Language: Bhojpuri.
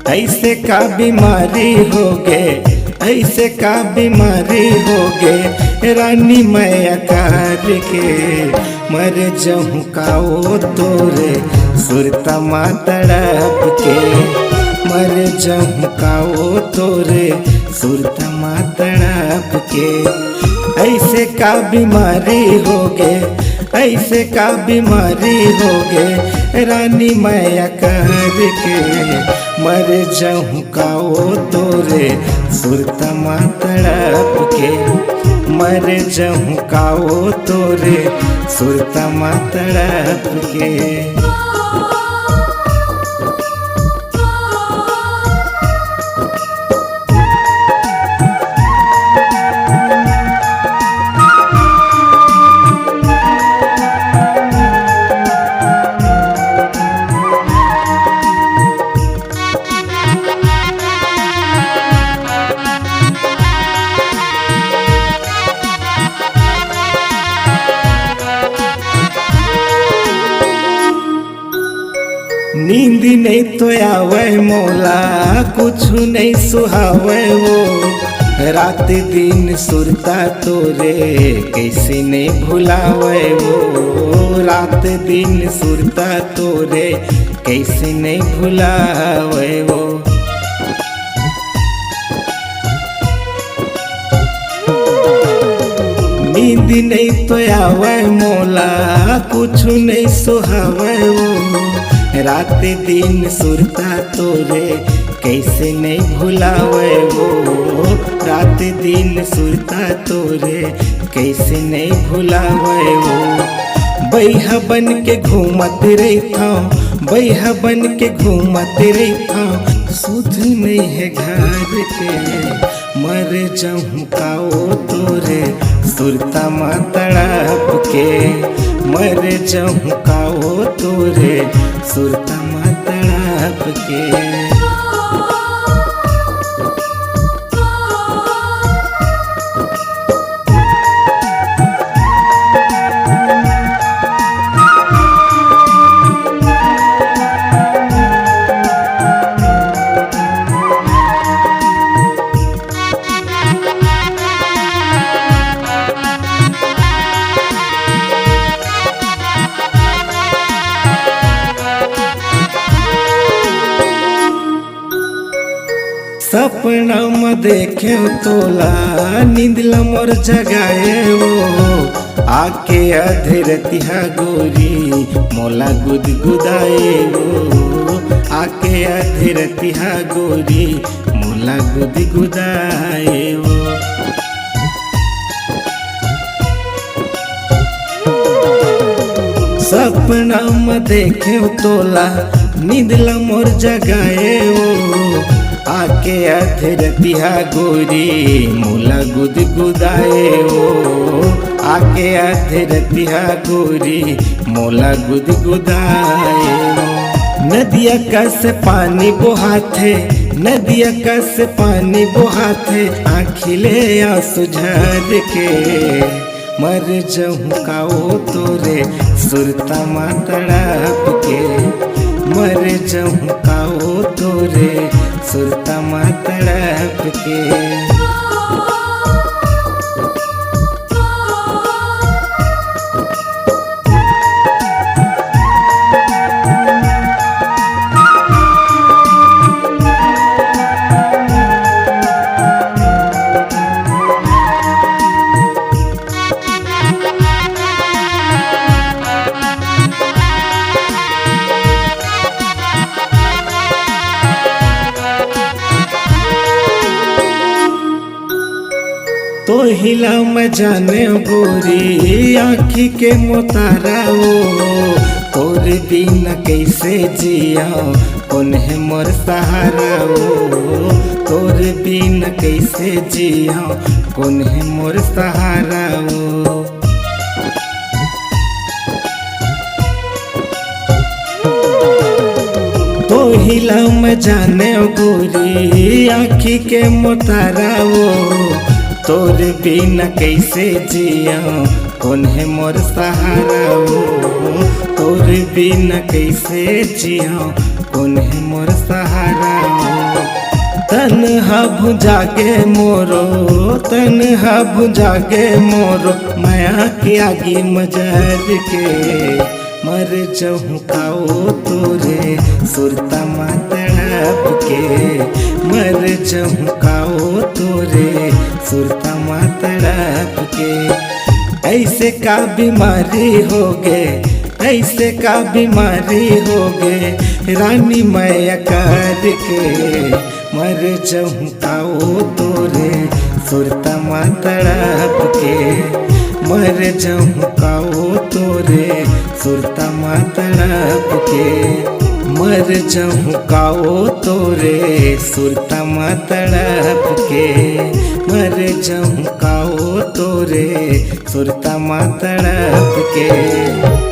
ऐसे का बीमारी हो गए, ऐसे का बीमारी हो गए रानी मैया कार के। मर जाऊँ का वो तोरे सुरतमा तड़प के, मर जाऊँ का वो तोरे सुरतमा तड़प के। ऐसे का बीमारी हो गए, ऐसे का बीमारी हो गए रानी मैया कार के। मर जाऊँ का वो तोरे सुरतमा तड़प के, मर जाऊँ का वो तोरे सुरतमा तड़प के। नींद नहीं तो आवे मोला, कुछ नहीं सुहावे वो। रात दिन सुरता तोरे कैसे नहीं भुलावे वो। रात दिन सुरता तोरे कैसे नहीं भुलावे वो। नींद नहीं तो आवे मोला, कुछ नहीं सुहावे वो। रात दिन सुरता तोरे कैसे नहीं भुलावे वो। रात दिन सुरता तोरे कैसे नहीं भुलावे वो। बैहा बन के घूमत रहता, बैहा बन के घूमत रहता, सुध नहीं है घर के। मर जाऊँ का वो तोरे सुरतमा तड़प के, मर जाऊँ का वो तोरे सुरतमा तड़प के। सपना में देखे तोला, नींदला मोर जगाए वो। आके अधरतिहा गोरी मोला गुदगुदाए वो। आके अधरतिहा गोरी मोला गुदगुदाए वो। सपना में देखे तोला, नींदला मोर जगाए वो। आके अधरतिहा गोरी मोला गुदगुदाए वो। आके अधरतिहा गोरी मोला गुदगुदाए वो। नदिया का से पानी बहाथे, नदिया का से पानी बहाथे, आँखिले आंसू झर के। मर जाऊँ का वो तोरे सुरतमा तड़प के, मर जाऊँ का वो तोरे सुरतमा तड़प के। तो हिला मैं जाने गोरी आँखी के मोतारा वो तोरे बिना कैसे जिया कौन है मोर सहारा वो तोरे बिना कैसे जिया कौन है मोर सहारा वो। तो हिला मैं जाने गोरी आँखी के मोतारा वो तोरे बिना कैसे जिया कौन है मोर सहारा वो तोरे बिना कैसे जिया कौन है मोर सहारा वो। तन्हा भुजागे मोरो तन्हा भुजागे मोरो माया की आगे मजार के मर जाऊँ काओ तोरे सुरता तड़प के मर जाऊँ काओ तोरे सुरता तड़प के। ऐसे का बीमारी हो गे ऐसे का बीमारी हो गे रानी मैया कर के मर जाऊँ काओ तोरे सुरता तड़प के मर जाऊँ काओ तोरे सुरता तड़प के मर जाऊँ काओ तोरे सुरता तड़प के मर जाऊँ काओ तोरे सुरता तड़प के।